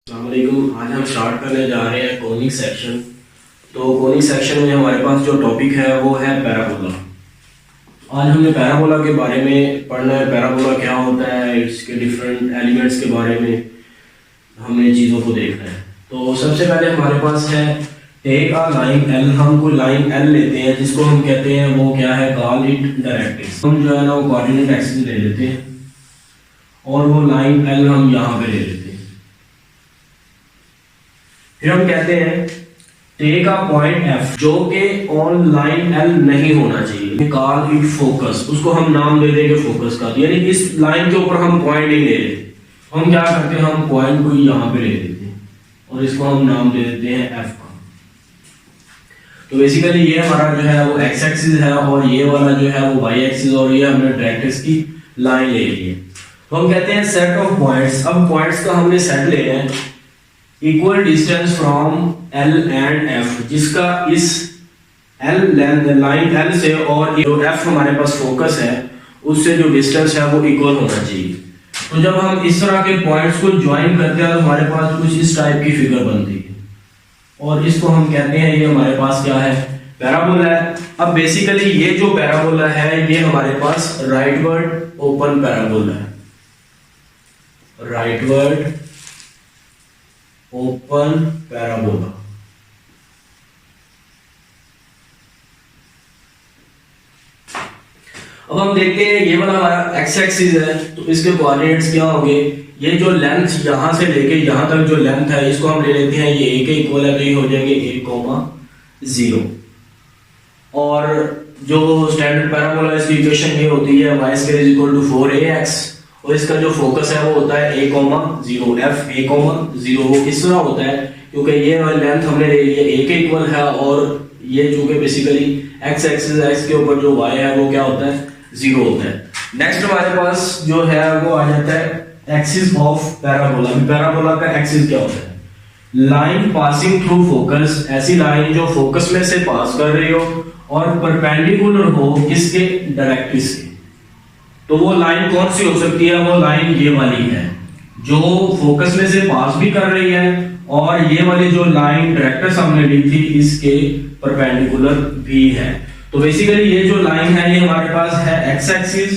अस्सलामुअलैकुम। आज हम स्टार्ट करने जा रहे हैं कोनिक सेक्शन। तो कोनिक सेक्शन में हमारे पास जो टॉपिक है वो है पैराबोला। आज हमने पैराबोला के बारे में पढ़ना है। पैराबोला क्या होता है, इसके डिफरेंट एलिमेंट्स के बारे में हमने चीज़ों को देखना है। तो सबसे पहले हमारे पास है टेक अ लाइन एल। हम कोई लाइन एल लेते हैं जिसको हम कहते हैं वो क्या है, कॉल इट डायरेक्ट्रिक्स। हम जो है ना वो कोऑर्डिनेट एक्सिस ले लेते हैं और वो लाइन एल हम यहाँ पे ले लेते हैं। फिर हम कहते हैं टेक अ पॉइंट एफ जो कि ऑन लाइन एल नहीं होना चाहिए, कॉल इट फोकस। उसको हम नाम दे देंगे फोकस का, यानी इस लाइन के ऊपर हम पॉइंट नहीं ले लेते। हम क्या करते हैं, हम पॉइंट को यहाँ पे ले लेते हैं और इसको हम नाम दे देते हैं एफ का। तो बेसिकली ये हमारा जो है वो एक्स एक्सिस है और ये वाला जो है वो वाई एक्सिस, और ये हमने डायरेक्ट्रिक्स की लाइन ले ली है। तो हम कहते हैं सेट ऑफ पॉइंट्स। अब पॉइंट्स का हमने सेट लेना है equal distance from L and F, जिसका इस एल लाइन एल से और जो एफ हमारे पास फोकस है उससे जो डिस्टेंस है वो इक्वल होना चाहिए। तो जब हम इस तरह के पॉइंट्स को ज्वाइन करते हैं तो हमारे पास कुछ इस टाइप की फिगर बनती है और इसको हम कहते हैं ये हमारे पास क्या है, पैराबोला है। अब बेसिकली ये जो पैराबोला है ये हमारे पास राइटवर्ड ओपन पैराबोला है, राइटवर्ड ओपन पैराबोला। अब हम देखते हैं ये वाला हमारा एक्स एक्सिस है तो इसके कोऑर्डिनेट्स क्या होंगे। ये जो लेंथ यहां से लेके यहां तक जो लेंथ है इसको हम ले लेते हैं ये ए के इक्वल है, तो ये हो जाएंगे 1,0। और जो स्टैंडर्ड पैराबोला इसकी इक्वेशन ये होती है y square is equal to 4ax और इसका जो फोकस है वो होता है a,0 f a,0। वो किस तरह होता है क्योंकि ये लेंथ हमने ले ली है a के इक्वल है और ये चूंकि बेसिकली x एक्सिस x के ऊपर जो y है वो क्या होता है, 0 होता है। नेक्स्ट हमारे पास जो है वो आ जाता है एक्सिस ऑफ पैराबोला। पैराबोला का एक्सिस क्या होता है, लाइन पासिंग थ्रू फोकस। ऐसी लाइन जो फोकस में से पास कर रही हो और परपेंडिकुलर हो किसके, डायरेक्ट्रिक्स के। तो वो लाइन कौन सी हो सकती है, वो लाइन ये वाली है जो फोकस में से पास भी कर रही है और ये वाली जो लाइन डायरेक्ट्रिक्स हमने ली थी इसके परपेंडिकुलर भी है। तो बेसिकली ये जो लाइन है ये हमारे पास है एक्स एक्सिस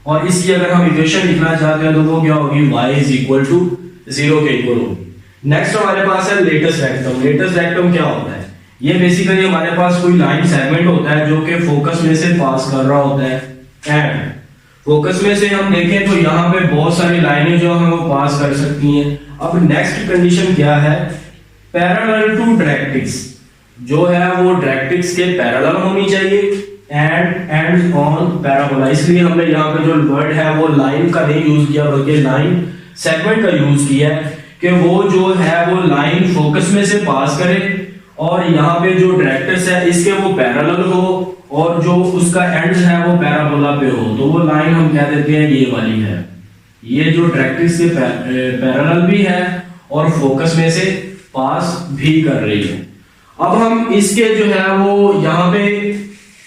और इसकी अगर हम इक्वेशन लिखना चाहते हैं तो वो क्या होगी, y इज इक्वल टू 0 के इक्वल होगी। नेक्स्ट हमारे पास है लेटेस्ट रेक्टम। लेटेस्ट रेक्टम क्या होता है, ये बेसिकली हमारे पास कोई लाइन सेगमेंट होता है जो कि फोकस में से पास कर रहा होता है एंड फोकस में से हम देखें तो यहाँ पे बहुत सारी लाइनें जो हम वो पास कर सकती हैं। अब नेक्स्ट कंडीशन क्या है, पैरेलल टू डायरेक्ट्रिक्स, जो है वो डायरेक्ट्रिक्स के पैरेलल होनी चाहिए एंड एंड्स ऑन पैराबोला। इसलिए हमने यहाँ पे जो वर्ड है वो लाइन का नहीं यूज किया बल्कि लाइन सेगमेंट का यूज किया है कि वो जो है वो लाइन फोकस में से पास करे और यहाँ पे जो डायरेक्ट्रिक्स है इसके वो पैरेलल हो और जो उसका एंड है वो पैराबोला पे हो। तो वो लाइन हम कह देते हैं ये वाली है, ये जो डायरेक्ट्रिक्स के पैरेलल भी है और फोकस में से पास भी कर रही है। अब हम इसके जो है वो यहाँ पे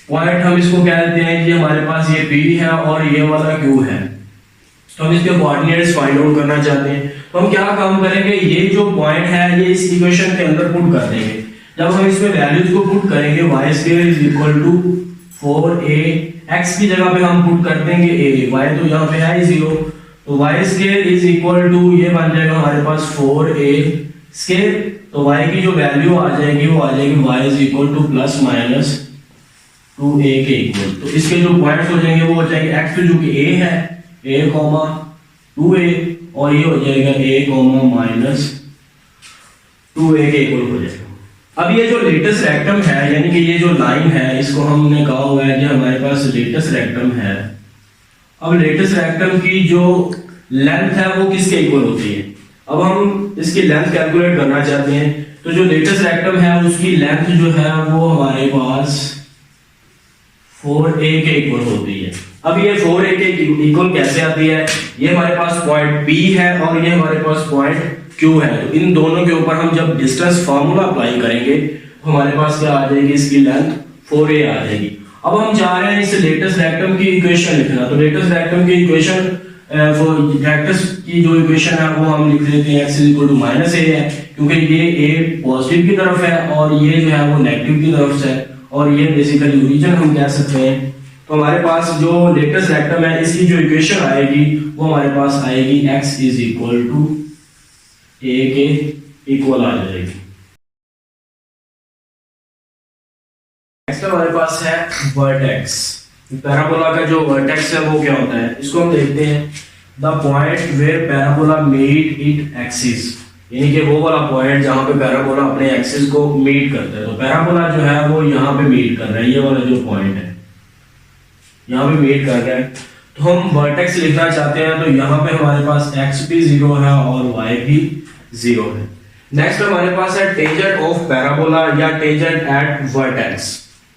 पॉइंट हम इसको कह देते हैं कि हमारे पास ये P है और ये वाला Q है। तो हम इसके कोऑर्डिनेट्स फाइंड आउट करना चाहते हैं तो हम क्या काम करेंगे, ये जो पॉइंट है ये इस इक्वेशन के अंदर पुट कर देंगे। जब हम इसमें वैल्यूज को पुट करेंगे y square is equal to 4a, x की जगह पे हम पुट कर देंगे a, y तो यहाँ पे है 0 तो y square is equal to ये बन जाएगा हमारे पास 4a स्क्वायर। तो y की जो वैल्यू आ जाएगी वो आ जाएगी y is equal two plus minus 2a के इक्वल। तो इसके जो पॉइंट्स हो जाएंगे वो हो जाएंगे x पे जो कि a है a, 2a और ये हो जाएगा a, माइनस 2a के इक्वल हो जाएगा। अब ये जो लेटेस्ट रेक्टम है यानी कि ये जो लाइन है इसको हमने कहा हुआ है कि हमारे पास लेटेस्ट रेक्टम है। अब लेटेस्ट रेक्टम की जो लेंथ है वो किसके इक्वल होती है। अब हम इसकी लेंथ कैलकुलेट करना चाहते हैं तो जो लेटेस्ट रेक्टम है उसकी लेंथ जो है वो हमारे पास 4a के इक्वल होती है। अब ये 4a के इक्वल कैसे आती है, ये हमारे पास पॉइंट P है और ये हमारे पास पॉइंट Q है। तो इन दोनों के ऊपर हम जब डिस्टेंस फार्मूला अप्लाई करेंगे तो हमारे पास क्या आ जाएगी, इसकी लेंथ 4a आ जाएगी। अब हम चाह रहे हैं इस लेटेस्ट रेक्टम की इक्वेशन लिखना। तो लेटेस्ट रेक्टम की इक्वेशन वो डायरेक्टर्स की जो इक्वेशन है वो हम लिख लेते हैं x is equal to minus A है, क्योंकि ये a पॉजिटिव की तरफ है और ये जो है वो नेगेटिव की तरफ से है, और ये बेसिकली ओरिजिन हम कह सकते हैं। तो हमारे पास जो लेटेस्ट रेक्टम है इसकी जो इक्वेशन आएगी वो हमारे पास आएगी x is equal to a के इक्वल आ जाएगी। नेक्स्ट हमारे पास है वर्टेक्स। पैराबोला का जो वर्टेक्स है वो क्या होता है, इसको हम देखते हैं। The point where parabola meet it axis, यानी कि वो वाला पॉइंट जहां पे पैराबोला अपने एक्सिस को मीट करता है। तो पैराबोला जो है वो यहाँ पे मीट कर रहा है, ये वाला जो पॉइंट है यहाँ पे मीट कर रहा है। तो हम वर्टेक्स लिखना चाहते हैं, तो यहाँ पे हमारे पास x भी 0 है और y भी 0 है। नेक्स्ट हमारे पास है टेंजेंट ऑफ पैराबोला या टेंजेंट एट वर्टेक्स।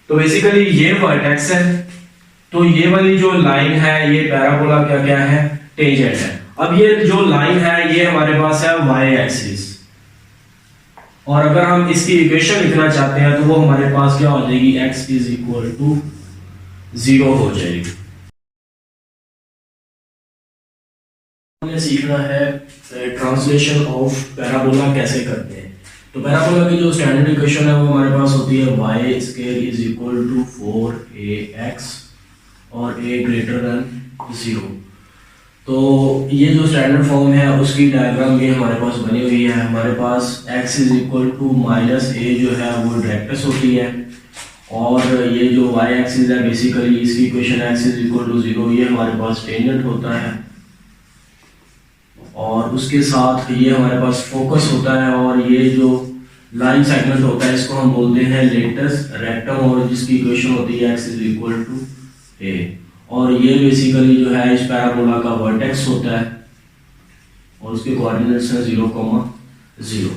तो बेसिकली ये वर्टेक्स है, तो ये वाली जो लाइन है ये पैराबोला का क्या है, टेंजेंट है। अब ये जो लाइन है ये हमारे पास है y एक्सिस, और अगर हम इसकी इक्वेशन लिखना चाहते हैं तो वो हमारे पास क्या हो जाएगी, x इज इक्वल टू 0 हो जाएगी। हमने सीखना है ट्रांसलेशन ऑफ पैराबोला कैसे करते हैं। तो पैराबोला की जो स्टैंडर्ड इक्वेशन है वो हमारे पास होती है y square is equal to 4ax और a ग्रेटर देन 0। तो ये जो स्टैंडर्ड फॉर्म है उसकी डायग्राम भी हमारे पास बनी हुई है। हमारे पास x is equal to minus a जो है वो डायरेक्टस होती है, और ये जो y एक्सिस है बेसिकली इसकी equation x is equal to 0 ये हमारे पास टेंजेंट होता है, और उसके साथ ये हमारे पास फोकस होता है, और ये जो लाइन सेगमेंट होता है इसको हम बोलते हैं लेटेस्ट रेक्टम, और जिसकी इक्वेशन होती है x is equal to a, और ये बेसिकली जो है इस पैराबोला का वर्टेक्स होता है और उसके कोऑर्डिनेट्स हैं 0,0।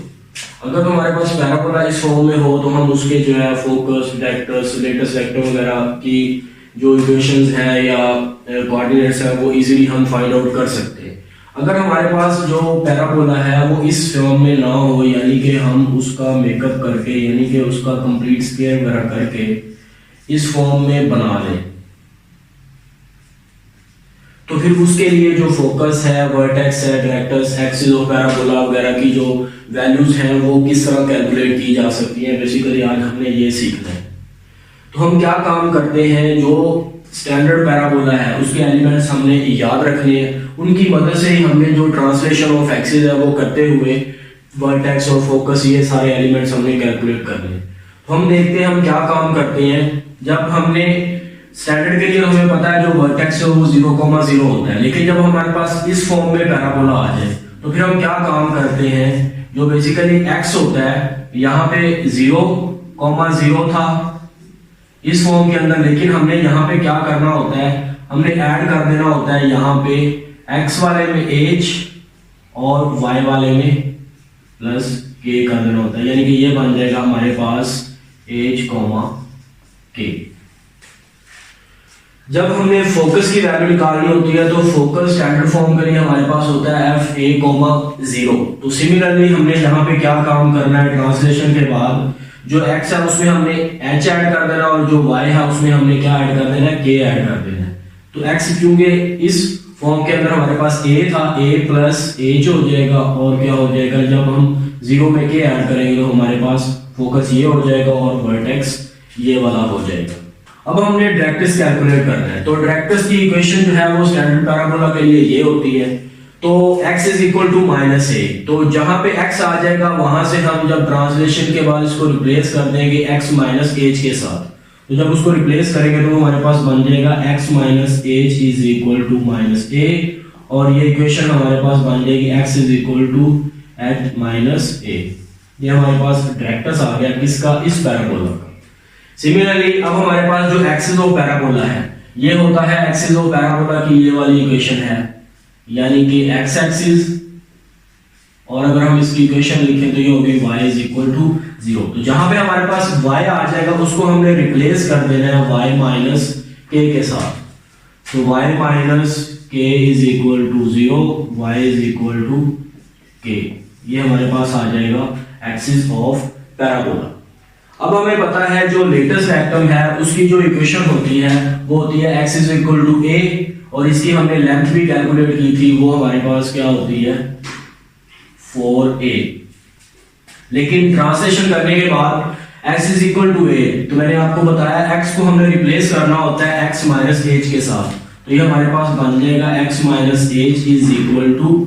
अगर तो हमारे पास पैराबोला इस फॉर्म में हो तो हम उसके जो है फोकस, डायरेक्टर्स, लेटेस्ट रेक्टम वगैरह की जो इक्वेशंस है या कोऑर्डिनेट्स है वो इजीली हम फाइंड आउट कर सकते हैं। अगर हमारे पास जो पैराबोला है वो इस फॉर्म में ना हो, यानी कि हम उसका मेकअप करके, यानी कि उसका कंप्लीट स्क्वायर वगैरह करके इस फॉर्म में बना लें, तो फिर उसके लिए जो फोकस है, वर्टेक्स है, डायरेक्टर्स, एक्सिस ऑफ पैराबोला वगैरह की जो वैल्यूज हैं वो किस तरह कैलकुलेट की जा सकती हैं, बेसिकली आज हमने ये सीखना है। तो हम क्या काम करते हैं, जो स्टैंडर्ड पैराबोला है उसके एलिमेंट्स हमने याद रखने हैं, उनकी मदद से ही हमने जो ट्रांसलेशन ऑफ एक्सिस है वो करते हुए वर्टेक्स और फोकस ये सारे एलिमेंट्स हमने कैलकुलेट करने हैं। तो हम देखते हैं हम क्या काम करते हैं। जब हमने स्टैंडर्ड के लिए हमें पता है जो वर्टेक्स है वो 0,0 होता है, लेकिन जब हमारे पास इस फॉर्म में पैराबोला आ जाए तो फिर हम क्या काम करते हैं, जो बेसिकली x होता है यहाँ पे 0,0 था इस फॉर्म के अंदर, लेकिन हमने यहाँ पे क्या करना होता है, हमने ऐड कर देना होता है यहाँ पे x वाले में h और y वाले में प्लस k कर देना होता है, यानी कि ये बन जाएगा हमारे पास h, k। जब हमने फोकस की वैल्यू निकालनी होती है तो फोकस स्टैंडर्ड फॉर्म के लिए हमारे पास होता है fa,0। तो सिमिलरली हमने यहाँ पे क्या काम करना है, ट्रांसलेशन के बाद जो x है उसमें हमने h ऐड कर देना, और जो y है उसमें हमने क्या ऐड कर देना है, k ऐड कर देना है। तो x क्योंकि इस फॉर्म के अंदर हमारे पास a था, a प्लस h हो जाएगा, और क्या हो जाएगा, जब हम 0 में k ऐड करेंगे तो हमारे पास फोकस ये हो जाएगा और वर्टेक्स ये वाला हो जाएगा। अब हमने डायरेक्टर्स कैलकुलेट करना है। तो डायरेक्टर्स की इक्वेशन जो है वो स्टैंडर्ड पैराबोला के लिए ये होती है, तो x is equal to minus a। तो जहां पे x आ जाएगा वहां से हम जब ट्रांसलेशन के बाद इसको रिप्लेस कर देंगे x माइनस h के साथ, तो जब उसको रिप्लेस करेंगे तो हमारे पास बन जाएगा x minus h is equal to minus a, और ये इक्वेशन हमारे पास बन जाएगी x is equal to h minus a। ये हमारे पास डायरेक्टर्स आ गया किसका, इस पैराबोला का। सिमिलरली अब हमारे पास जो एक्सिस ऑफ पैराबोला है ये होता है, एक्सिस ऑफ पैराबोला की ये वाली इक्वेशन है, यानी कि x एक्सिस, और अगर हम इसकी इक्वेशन लिखें तो ये होगी y इज इक्वल टू 0। तो जहां पे हमारे पास y आ जाएगा उसको हमने रिप्लेस कर देना है y माइनस k के साथ। तो y minus k is equal to 0, y is equal to k, ये हमारे पास आ जाएगा एक्सिस ऑफ पैराबोला। अब हमें पता है जो लेटेस्ट रेक्टम है उसकी जो इक्वेशन होती है वो होती है x is equal to a, और इसकी हमने लेंथ भी कैलकुलेट की थी, वो हमारे पास क्या होती है 4a। लेकिन ट्रांसलेशन करने के बाद x is equal to a, तो मैंने आपको बताया x को हमने रिप्लेस करना होता है x माइनस एच के साथ, तो ये हमारे पास बन जाएगा x minus h is equal to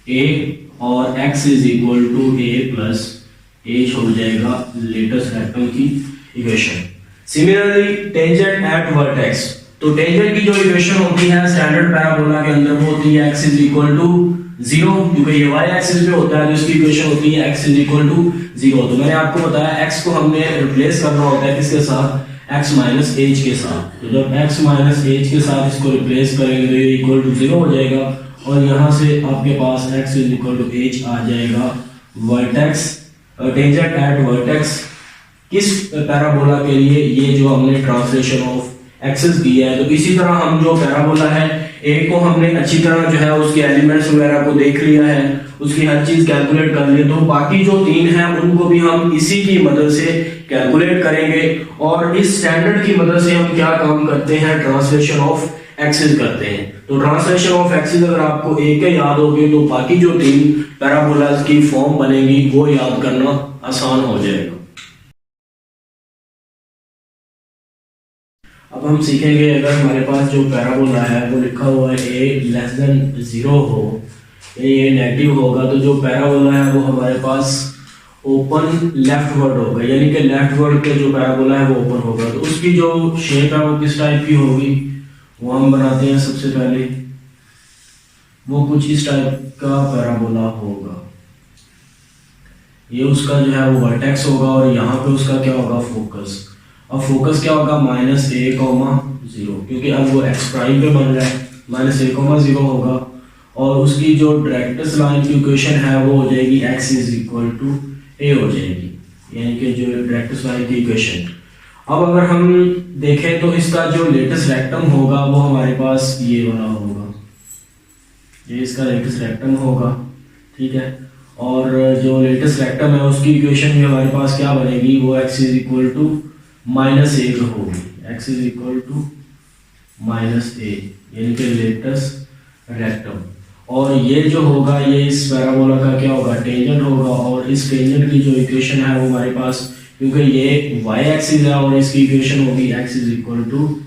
a और x is equal to a plus h हो जाएगा लेटेस्ट रेक्टम की equation. Similarly tangent at vertex, तो टेंजेंट की जो इक्वेशन होती है स्टैंडर्ड पैराबोला के अंदर वो होती है x इज इक्वल टू 0, क्योंकि ये y एक्सिस पे होता है तो इसकी इक्वेशन होती है x इज इक्वल टू 0। तो मैंने आपको बताया x को हमने रिप्लेस करना होता है किसके साथ, x माइनस एच के साथ। तो जब x माइनस एच के साथ इसको रिप्लेस करेंगे तो ये इक्वल टू 0 हो जाएगा और यहाँ से आपके पास x is equal to h आ जाएगा वर्टेक्स, टेंजेंट एट वर्टेक्स किस पैराबोला के लिए, ये जो हमने ट्रांसलेशन ऑफ एक्सिस किया है। तो इसी तरह हम जो पैराबोला है ए को हमने अच्छी तरह जो है उसके एलिमेंट्स वगैरह को देख लिया है, उसकी हर चीज कैलकुलेट कर ली, तो बाकी जो 3 हैं उनको भी हम इसी की मदद से कैलकुलेट करेंगे। और इस स्टैंडर्ड की मदद से हम क्या काम करते हैं, ट्रांसलेशन ऑफ एक्सिस करते हैं। तो ट्रांसलेशन ऑफ एक्सिस अगर आपको एक के याद हो गए तो बाकी जो 3 पैराबोलास की फॉर्म बनेगी वो याद करना आसान हो जाएगा। अब हम सीखेंगे अगर हमारे पास जो पैराबोला है वो लिखा हुआ है a लेस देन 0 हो, ये नेगेटिव होगा, तो जो पैराबोला है वो हमारे पास ओपन लेफ्ट वर्ड होगा, यानी कि लेफ्ट वर्ड के जो पैराबोला है वो ओपन होगा। तो उसकी जो शेप है वो किस टाइप की होगी वो हम बनाते हैं। सबसे पहले वो कुछ इस टाइप का पैराबोला होगा, ये उसका जो है वो वर्टेक्स होगा और यहाँ पे उसका क्या होगा फोकस। अब फोकस क्या होगा -a,0, क्योंकि अब वो x प्राइम पे बन रहा है, -a,0 होगा और उसकी जो डायरेक्ट्रिक्स लाइन की इक्वेशन है वो हो जाएगी x is equal to a हो जाएगी, यानी कि जो डायरेक्ट्रिक्स लाइन की इक्वेशन। अब अगर हम देखें तो इसका जो लेटेस्ट रेक्टम होगा वो हमारे पास ये वाला होगा, ये इसका लेटेस्ट रेक्टम होगा, ठीक है। और जो लेटेस्ट रेक्टम है उसकी इक्वेशन भी हमारे पास क्या बनेगी, वो x is equal to -a होगी, x is equal to -a, यानी कि लेटेस्ट रेक्टम। और ये जो होगा ये इस पैराबोला का क्या होगा, टेंजेंट होगा, और इस टेंजेंट की जो इक्वेशन है वो हमारे पास, क्योंकि ये y एक्सिस है और इसकी इक्वेशन होगी x इज इक्वल टू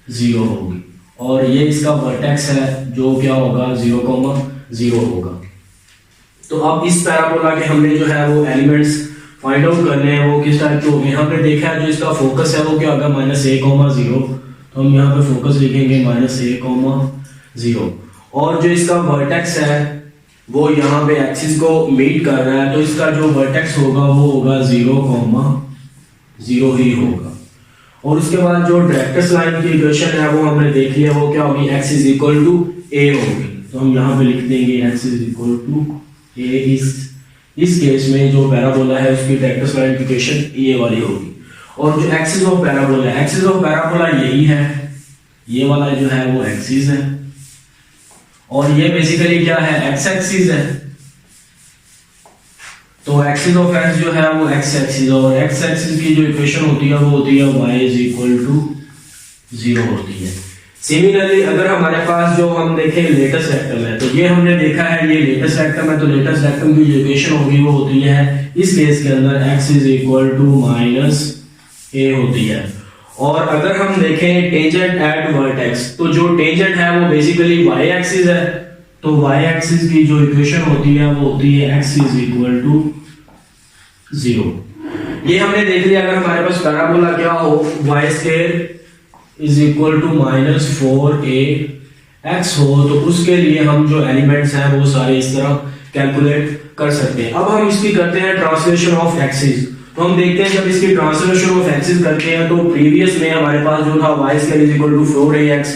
0 होगी, और ये इसका वर्टेक्स है जो क्या होगा 0,0 होगा। तो अब इस पैराबोला के हमने जो है वो एलिमेंट्स फाइंड आउट करने हैं, वो किस टाइप के होंगे। हमने देखा है जो इसका फोकस है वो क्या होगा -a,0, तो हम यहाँ पे फोकस लिखेंगे -a,0, और जो इसका वर्टेक्स है वो यहाँ पे एक्सिस को मीट कर रहा है, तो इसका जो वर्टेक्स होगा वो होगा 0,0 ही होगा। और उसके बाद जो डायरेक्ट्रिक्स लाइन की इक्वेशन है वो हमने देख लिया, वो क्या होगी x is equal to a होगी, तो हम यहाँ पे लिख देंगे x is equal to a। इस केस में जो पैराबोला है उसकी डायरेक्ट्रिक्स लाइन की इक्वेशन ये वाली होगी। और जो एक्सिस ऑफ पैराबोला है, एक्सिस ऑफ पैराबोला यही है, ये वाला जो है वो एक्सिस है, और ये बेसिकली क्या है, एक्स एक्सिस है। तो एक्सिस ऑफ एक्स जो है वो एक्स एक्सिस, और एक्स एक्सिस की जो इक्वेशन होती है वो होती है y इज इक्वल टू 0 होती है। सिमिलरली अगर हमारे पास जो हम देखें लेटेस्ट रेक्टम है, तो ये हमने देखा है ये लेटेस्ट रेक्टम है, तो लेटेस्ट रेक्टम की जो इक्वेशन होगी वो होती है इस केस के अंदर x is equal to -a होती है। और अगर हम देखें टेंजेंट एट वर्टेक्स, तो जो टेंजेंट है वो बेसिकली y एक्सिस है, तो y एक्सिस की जो इक्वेशन होती है वो होती है x इज इक्वल टू 0। ये हमने देख लिया अगर हमारे पास पैराबोला क्या हो, y square is equal to -4ax हो, तो उसके लिए हम जो एलिमेंट्स हैं वो सारे इस तरह कैलकुलेट कर सकते हैं। अब हम इसकी करते हैं ट्रांसलेशन ऑफ एक्सिस। तो हम देखते हैं जब इसकी ट्रांसलेशन ऑफ एक्सिस करते हैं तो प्रीवियस में हमारे पास जो था y square is equal to 4ax,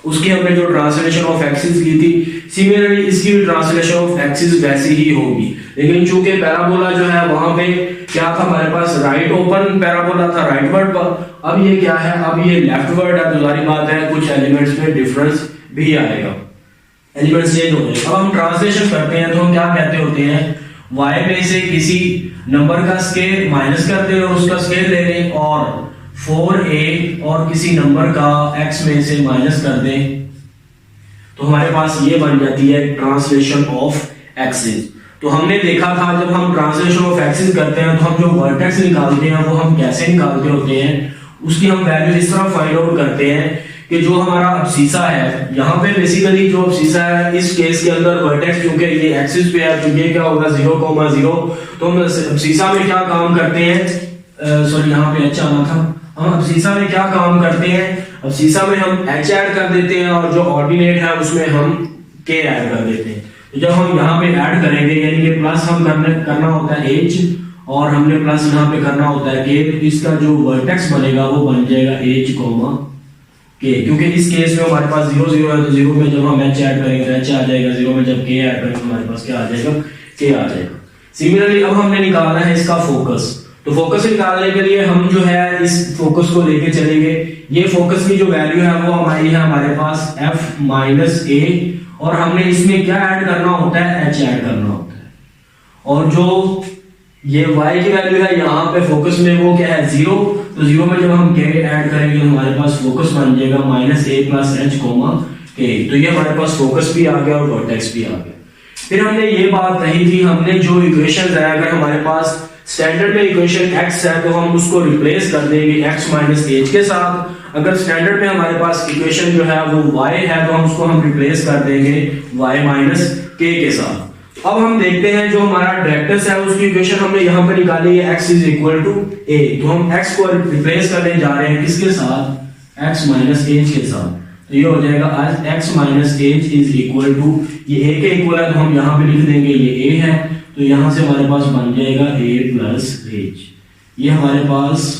उसकी हमने जो ट्रांसलेशन ऑफ एक्सिस की थी, सिमिलरली इसकी भी ट्रांसलेशन ऑफ एक्सिस वैसी ही होगी। लेकिन चूंकि पैराबोला जो है वहां पे क्या था, हमारे पास राइट ओपन पैराबोला था राइट वर्ड पर, अब ये क्या है, अब ये लेफ्ट वर्ड है, तो जारी बात है कुछ एलिमेंट्स में डिफरेंस भी आएगा, एलिमेंट्स चेंज हो जाएगा। अब हम ट्रांसलेशन करते हैं तो हम क्या कहते होते हैं, y में से किसी नंबर का स्क्वायर माइनस करते हैं और उसका स्क्वायर ले लें, और 4a और किसी नंबर का x में से माइनस कर दें तो हमारे पास ये बन जाती है ट्रांसलेशन ऑफ एक्सिस। तो हमने देखा था जब हम ट्रांसलेशन ऑफ एक्सिस करते हैं तो हम जो वर्टेक्स निकालते हैं वो हम कैसे निकालते होते हैं, उसकी हम वैल्यू इस तरह फाइंड आउट करते हैं कि जो हमारा अब्सीसा है, यहाँ पे बेसिकली जो अब्सीसा है इस केस के अंदर वर्टेक्स क्योंकि ये एक्सिस पे है तो ये क्या होगा 0,0। तो हम अब्सीसा में क्या काम करते हैं, सॉरी यहाँ पे एच आना था, हम अब्सीसा में क्या काम करते हैं, अब्सीसा में हम एच ऐड कर देते हैं और जो ऑर्डिनेट है उसमें हम के ऐड कर देते हैं। तो जब हम यहाँ पे ऐड करेंगे यानी कि प्लस हम करना होता है एच और हमने प्लस यहाँ पे करना होता है के, तो इसका जो वर्टेक्स बनेगा वो बन जाएगा एच कोमा के, क्योंकि इस केस में हमारे पास 0 0 है तो 0 में जब हम एच ऐड करेंगे तो एच आ जाएगा, 0 में जब के ऐड करेंगे हमारे पास क्या आ जाएगा, के आ जाएगा। सिमिलरली अब हमने निकालना है इसका फोकस। तो फोकस निकालने के लिए हम जो है इस फोकस को लेके चलेंगे। ये फोकस की जो वैल्यू है वो हमारी है हमारे पास f माइनस ए और हमने इसमें क्या ऐड करना होता है, h ऐड करना होता है। और जो ये y की वैल्यू है यहाँ पे फोकस में वो क्या है 0, तो 0 में जब हम k ऐड करेंगे हमारे पास फोकस बन जाएगा माइनस ए प्लस एच कोमा के। तो ये हमारे पास फोकस भी आ गया और वर्टेक्स भी आ गया। फिर हमने ये बात कही थी, हमने जो इक्वेशन है अगर हमारे पास स्टैंडर्ड में इक्वेशन x है तो हम उसको रिप्लेस कर देंगे x माइनस एच के साथ। अगर स्टैंडर्ड में हमारे पास इक्वेशन जो है वो y है तो हम उसको हम रिप्लेस कर देंगे y माइनस k के साथ। अब हम देखते हैं जो हमारा डायरेक्टर्स है उसकी इक्वेशन हमने यहाँ पे निकाली है x is equal to a, तो हम x को रिप्लेस करने जा रहे हैं किसके साथ, x माइनस एच के साथ। तो ये हो जाएगा आज x minus h is equal to, ये a के इक्वल है तो हम यहाँ पे लिख देंगे ये a है, तो यहाँ से हमारे पास बन जाएगा a प्लस एच। ये हमारे पास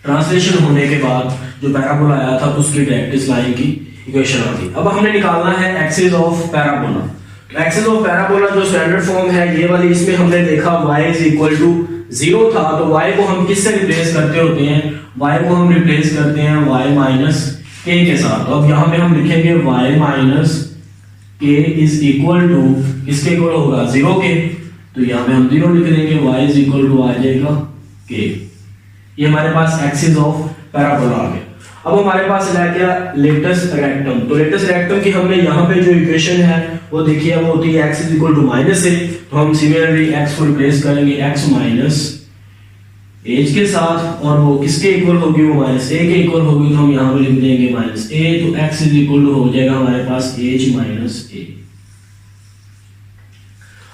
ट्रांसलेशन होने के बाद जो पैराबोला आया था उसकी डायरेक्ट्रिक्स लाइन की इक्वेशन आ गई। अब हमने निकालना है एक्सिस ऑफ पैराबोला। तो एक्सिस ऑफ पैराबोला जो स्टैंडर्ड फॉर्म है ये वाली, इसमें हमने देखा y इज इक्वल टू 0 था, तो y को हम किससे रिप्लेस करते होते हैं, y को हम रिप्लेस करते हैं y माइनस k के साथ। तो अब यहाँ पे हम लिखेंगे y minus k is equal to, किसके इक्वल होगा 0 के, तो यहाँ पे हम 0 लिख देंगे, y इज इक्वल टू आ जाएगा k। ये हमारे पास एक्सिस ऑफ पैराबोला आ गया। अब हमारे पास रह गया लेटस रेक्टम। तो लेटस रेक्टम की हमने यहाँ पे जो इक्वेशन है वो देखिए वो होती है x is equal to minus A, तो हम सिमिलरली x को रिप्लेस करेंगे x माइनस एच के साथ और वो किसके इक्वल होगी, वो माइनस ए के इक्वल होगी, तो हम यहाँ पे लिख देंगे माइनस ए, तो x इज इक्वल टू हो जाएगा हमारे पास h माइनस ए।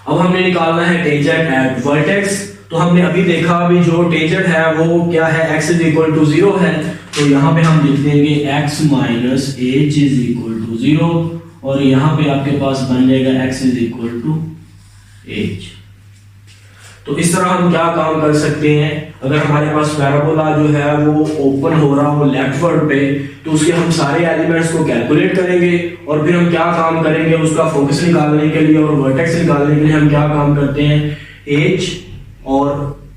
अब हमने निकालना है टेंजेंट एट वर्टेक्स। तो हमने अभी देखा अभी जो टेंजेंट है वो क्या है, x इज इक्वल टू 0 है, तो यहाँ पे हम लिख देंगे x minus h is equal to 0 और यहाँ पे आपके पास बन जाएगा x is equal to h. तो इस तरह हम क्या काम कर सकते हैं, अगर हमारे पास पैराबोला जो है वो ओपन हो रहा हो लेफ्टवर्ड पे तो उसके हम सारे एलिमेंट्स को कैलकुलेट करेंगे और फिर हम क्या काम करेंगे, उसका फोकस निकालने के लिए और वर्टेक्स निकालने के लिए हम क्या काम करते हैं, h और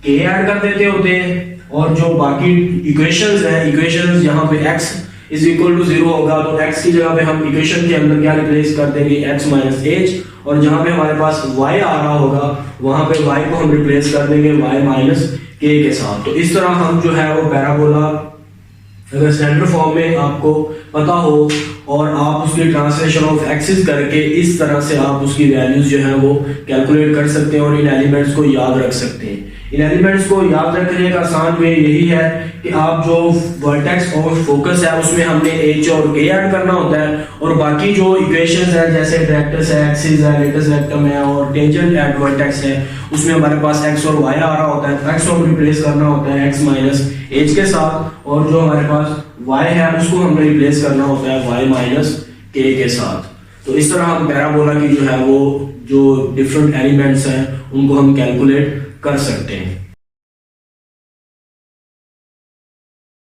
k ऐड कर देते होते हैं और जो बाकी इक्वेशंस हैं, इक्वेशंस यहाँ पे x इज इक्वल टू 0 होगा तो x की जगह पे हम इक्वेशन के अंदर क्या रिप्लेस कर देंगे, x माइनस एच, और जहां पे हमारे पास y आ रहा होगा वहां पे y को हम रिप्लेस कर देंगे y माइनस k के साथ। तो इस तरह हम जो है वो पैराबोला अगर स्टैंडर्ड फॉर्म में आपको पता हो और आप उसकी ट्रांसलेशन ऑफ एक्सिस करके इस तरह से आप उसकी वैल्यूज जो है वो कैलकुलेट कर सकते हैं और इन एलिमेंट्स को याद रख सकते हैं। इन एलिमेंट्स को याद रखने का आसान वे यही है कि आप जो वर्टेक्स और फोकस है उसमें हमने h और k ऐड करना होता है और बाकी जो इक्वेशंस है जैसे डायरेक्ट्रिक्स है, एक्सिस है, लेटस रेक्टम है और टेंजेंट एट वर्टेक्स है उसमें हमारे पास x और y आ रहा होता है, x को रिप्लेस करना होता है x माइनस h के साथ और जो हमारे पास y है उसको हमने रिप्लेस करना होता है y माइनस k के साथ। तो इस तरह हम पैराबोला की जो है वो जो डिफरेंट एलिमेंट्स हैं उनको हम कैलकुलेट कर सकते हैं।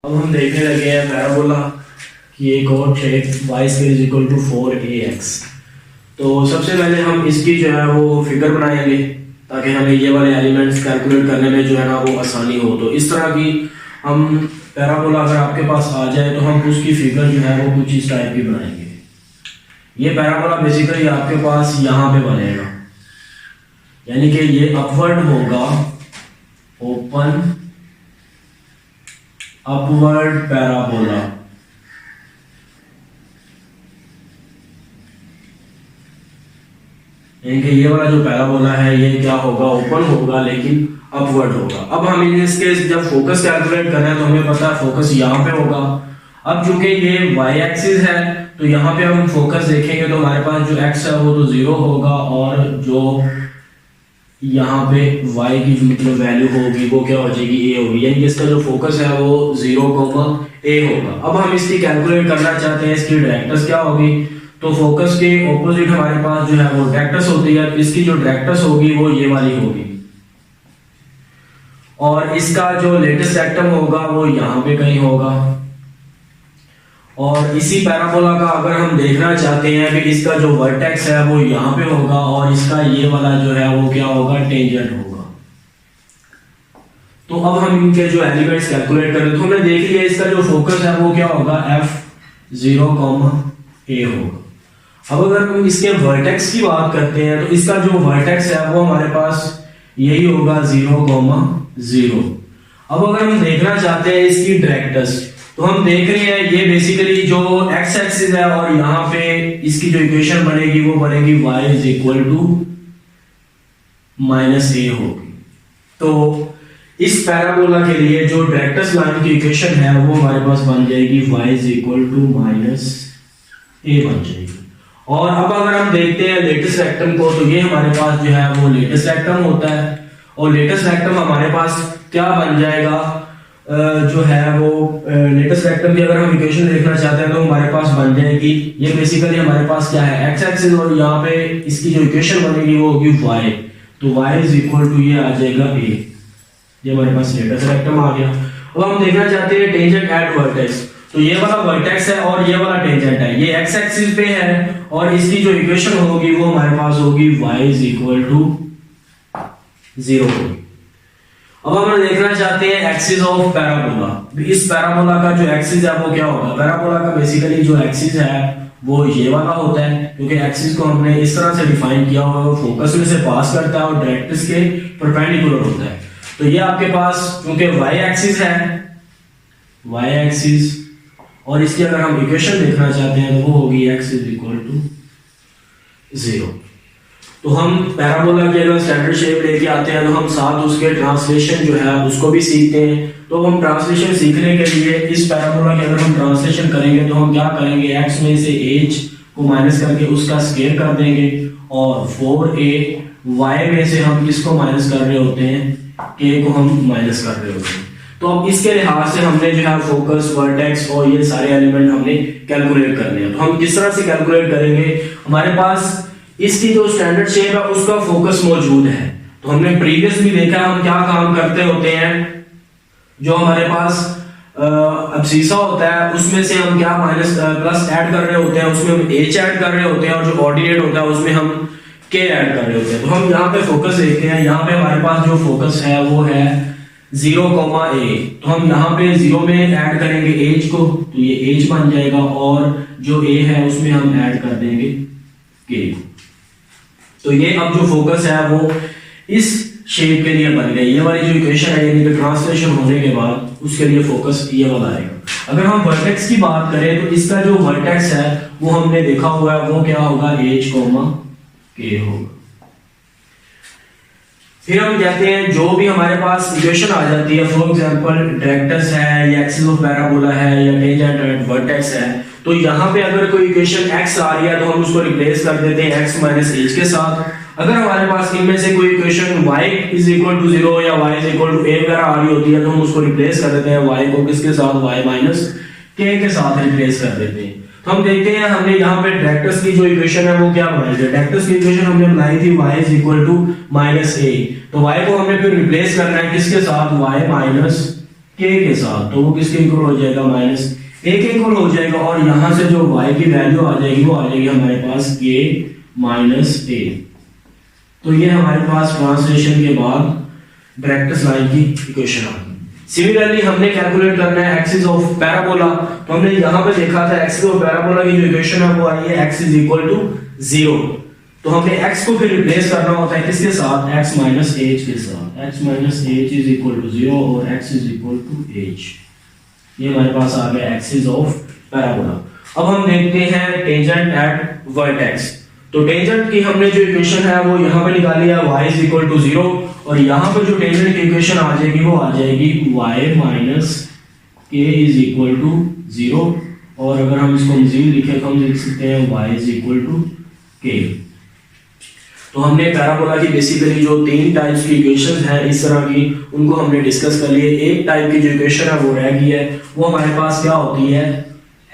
अब हम देखने लगे हैं पैराबोला की एक और ट्रेक y is equal to 4ax। तो सबसे पहले हम इसकी जो है वो फिगर बनाएंगे ताकि हमें ये वाले एलिमेंट्स कैलकुलेट करने में जो है ना वो आसानी हो। तो इस तरह की हम पैराबोला अगर आपके पास आ जाए तो हम उसकी फिगर जो है वो कुछ इस टाइप की बनाएंगे। ये पैराबोला बेसिकली आपके पास यहाँ पे बनेगा, यानी कि ये अपवर्ड होगा, ओपन अपवर्ड पैराबोला। यानी कि ये वाला जो पैराबोला है ये क्या होगा, ओपन होगा लेकिन अपवर्ड होगा। अब हम इसके जब फोकस कैलकुलेट करें तो हमें पता है फोकस यहाँ पे होगा। अब चूंकि ये वाई एक्सिस है तो यहाँ पे हम फोकस देखेंगे तो हमारे पास जो एक्स है वो तो 0 होगा और जो यहाँ पे y की जो मतलब वैल्यू होगी वो क्या हो जाएगी, a होगी। यानी कि इसका जो फोकस है वो 0, a होगा। अब हम इसकी कैलकुलेट करना चाहते हैं इसकी डायरेक्टर्स क्या होगी, तो फोकस के ऑपोजिट हमारे पास जो है वो डायरेक्टर्स होती है। इसकी जो डायरेक्टर्स होगी वो ये वाली होगी और इसका जो लेटेस्ट रेक्टम होगा वो यहाँ पे कहीं होगा। और इसी पैराबोला का अगर हम देखना चाहते हैं कि इसका जो वर्टेक्स है वो यहाँ पे होगा और इसका ये वाला जो है वो क्या होगा, टेंजेंट होगा। तो अब हम इनके जो एलिमेंट्स कैलकुलेट करें तो हमने देख लिया इसका जो फोकस है वो क्या होगा, f0, a होगा। अब अगर हम इसके वर्टेक्स की बात करते हैं तो इसका जो वर्टेक्स है वो हमारे पास यही होगा 0, 0। अब अगर हम देखना चाहते हैं इसकी डायरेक्टर्स तो हम देख रहे हैं ये बेसिकली जो x एक्सिस है और यहाँ पे इसकी जो इक्वेशन बनेगी वो बनेगी y is equal to -a होगी। तो इस पैराबोला के लिए जो डायरेक्टर्स लाइन की इक्वेशन है वो हमारे पास बन जाएगी y is equal to -a बन जाएगी। और अब अगर हम देखते हैं लेटेस्ट रेक्टम को तो ये हमारे पास जो है वो लेटेस्ट रेक्टम होता है और लेटेस्ट रेक्टम हमारे पास क्या बन जाएगा, जो है वो लेटेस्ट रेक्टम की अगर हम इक्वेशन देखना चाहते हैं तो हमारे पास बन जाएगी, ये बेसिकली हमारे पास क्या है, x एक्सिस और यहाँ पे इसकी जो इक्वेशन बनेगी वो होगी y। तो y इज इक्वल टू ये आ जाएगा a। ये हमारे पास लेटेस्ट रेक्टम आ गया। अब हम देखना चाहते हैं टेंजेंट एट वर्टेक्स, तो ये वाला वर्टेक्स है और ये वाला टेंजेंट है, ये x एक्सिस पे है और इसकी जो इक्वेशन होगी वो हमारे पास होगी y इज इक्वल टू 0 होगी। अब हम देखना चाहते हैं एक्सिस ऑफ पैराबोला। इस पैराबोला का जो एक्सिस है वो क्या होगा, पैराबोला का बेसिकली जो एक्सिस है वो ये वाला होता है क्योंकि एक्सिस को हमने इस तरह से डिफाइन किया हुआ है, वो फोकस में से पास करता है और डायरेक्ट्रिक्स के परपेंडिकुलर होता है। तो ये आपके पास क्योंकि y एक्सिस है, y एक्सिस, और इसकी अगर हम इक्वेशन देखना चाहते हैं तो वो होगी x इज इक्वल टू 0। तो हम पैराबोला की अगर स्टैंडर्ड शेप लेके आते हैं तो हम साथ उसके ट्रांसलेशन जो है उसको भी सीखते हैं। तो हम ट्रांसलेशन सीखने के लिए इस पैराबोला की अगर हम ट्रांसलेशन करेंगे तो हम क्या करेंगे, x में से h को माइनस करके उसका स्क्वायर कर देंगे और 4a y में से हम किसको माइनस कर रहे होते हैं, k को हम माइनस कर रहे होते हैं। तो अब इसके लिहाज से हमने जो है फोकस, वर्टेक्स और ये सारे एलिमेंट हमने कैलकुलेट करने हैं। तो हम किस तरह से कैलकुलेट करेंगे, हमारे पास इसकी जो स्टैंडर्ड शेप है उसका फोकस मौजूद है। तो हमने प्रीवियस भी देखा हम क्या काम करते होते हैं, जो हमारे पास अब्सीसा होता है उसमें से हम क्या माइनस प्लस ऐड कर रहे होते हैं, उसमें हम h ऐड कर रहे होते हैं और जो ऑर्डिनेट होता है उसमें हम k ऐड कर रहे होते हैं। तो हम यहाँ पे फोकस देखते हैं, यहाँ पे हमारे पास जो फोकस है वो है 0, a। तो हम यहाँ पे 0 में ऐड करेंगे h को तो ये h बन जाएगा और जो a है उसमें हम ऐड कर देंगे k। तो ये अब जो फोकस है वो इस शेप के लिए बन गई। ये वाली जो इक्वेशन है यानी कि ट्रांसलेशन होने के बाद उसके लिए फोकस ये वाला आएगा। अगर हम वर्टेक्स की बात करें तो इसका जो वर्टेक्स है वो हमने देखा हुआ है वो क्या होगा, h, k होगा। फिर हम कहते हैं जो भी हमारे पास इक्वेशन आ जाती है, फॉर एग्जांपल डायरेक्टर्स है या एक्सिस ऑफ पैराबोला है या टेंजेंट एट वर्टेक्स है, तो यहाँ पे अगर कोई इक्वेशन x आ रही है तो हम उसको रिप्लेस कर देते हैं x माइनस h के साथ। अगर हमारे पास इनमें से कोई equation y is equal to 0 या y is equal to a वगैरह आ रही होती है तो हम उसको रिप्लेस कर देते हैं y को किसके साथ, y माइनस k के साथ रिप्लेस कर देते हैं। तो हम देखते हैं हमने यहाँ पे डायरेक्टर्स की जो इक्वेशन है वो क्या बनाई है, डायरेक्टर्स की इक्वेशन हमने बनाई थी y is equal to minus a। तो y को हमने फिर रिप्लेस करना है किसके साथ, y माइनस k के साथ। तो वो किसके इक्वल हो जाएगा, माइनस a के इक्वल हो जाएगा और यहाँ से जो y की वैल्यू आ जाएगी वो आ जाएगी हमारे पास k माइनस a। तो ये हमारे पास ट्रांसलेशन के बाद डायरेक्टर्स लाइन की इक्वेशन आ गई। सिमिलरली हमने कैलकुलेट करना है एक्सिस ऑफ पैराबोला। तो हमने यहाँ पे देखा था एक्सिस ऑफ पैराबोला की जो इक्वेशन है वो आई है x इज इक्वल टू 0। तो हमने x को फिर रिप्लेस करना होता है किसके साथ, x माइनस h के साथ। x minus h is equal to 0 और x is equal to h। ये हमारे पास आ गया एक्सिस ऑफ पैराबोला। अब हम देखते हैं टेंजेंट एट वर्टेक्स। तो टेंजेंट की हमने जो इक्वेशन है वो यहाँ पे निकाली है y इज इक्वल टू 0, और यहाँ पे जो टेंजेंट की इक्वेशन आ जाएगी वो आ जाएगी y माइनस के इज इक्वल टू 0, और अगर हम इसको मजीद लिखें तो हम लिख सकते हैं y इज इक्वल टू के। तो हमने पैराबोला की बेसिकली जो तीन टाइप्स की इक्वेशंस हैं इस तरह की, उनको हमने डिस्कस कर लिए। एक टाइप की जो इक्वेशन है वो रह गई है, वो हमारे पास क्या होती है,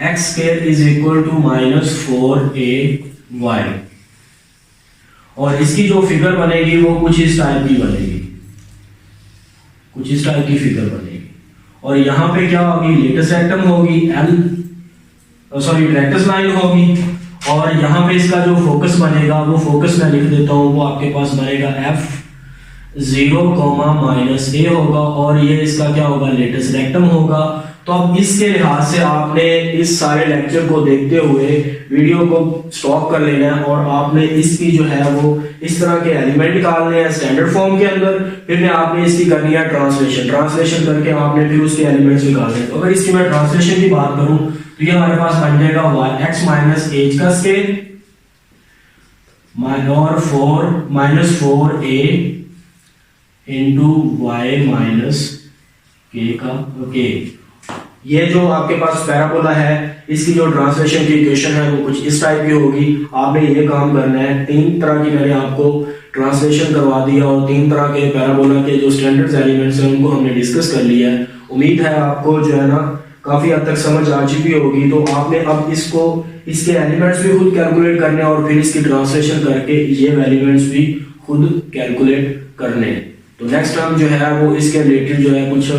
x square is equal to minus 4ay, और इसकी जो फिगर बनेगी वो कुछ इस टाइप की बनेगी, कुछ इस टाइप की फिगर बनेगी। और यहाँ पे क्या होगी, लेटेस्ट रेक्टम होगी डायरेक्ट्रिक्स लाइन होगी, और यहाँ पे इसका जो फोकस बनेगा वो फोकस मैं लिख देता हूँ, वो आपके पास बनेगा f0 माइनस a होगा, और ये इसका क्या होगा, लेटेस्ट रेक्टम होगा। तो अब इसके लिहाज से आपने इस सारे लेक्चर को देखते हुए वीडियो को स्टॉप कर लेना है, और आपने इसकी जो है वो इस तरह के एलिमेंट निकालने हैं स्टैंडर्ड फॉर्म के अंदर, फिर आपने इसकी करनी है ट्रांसलेशन करके आपने फिर उसके एलिमेंट्स निकालने हैं। तो अगर इसकी मैं ट्रांसलेशन की बात करूं तो ये हमारे पास बन जाएगा x माइनस एच का स्केल और 4a इंटू y माइनस के का के। ये जो आपके पास पैराबोला है इसकी जो ट्रांसलेशन की इक्वेशन है वो कुछ इस टाइप की होगी। आपने ये काम करना है, तीन तरह की मैंने आपको ट्रांसलेशन करवा दिया और तीन तरह के पैराबोला के जो स्टैंडर्ड एलिमेंट्स हैं उनको हमने डिस्कस कर लिया है। उम्मीद है आपको जो है ना काफी हद तक समझ आ चुकी होगी। तो आपने अब इसको इसके एलिमेंट्स भी खुद कैलकुलेट करने और फिर इसकी ट्रांसलेशन करके ये एलिमेंट्स भी खुद कैलकुलेट करने। तो नेक्स्ट हम जो है वो इसके रिलेटेड जो है कुछ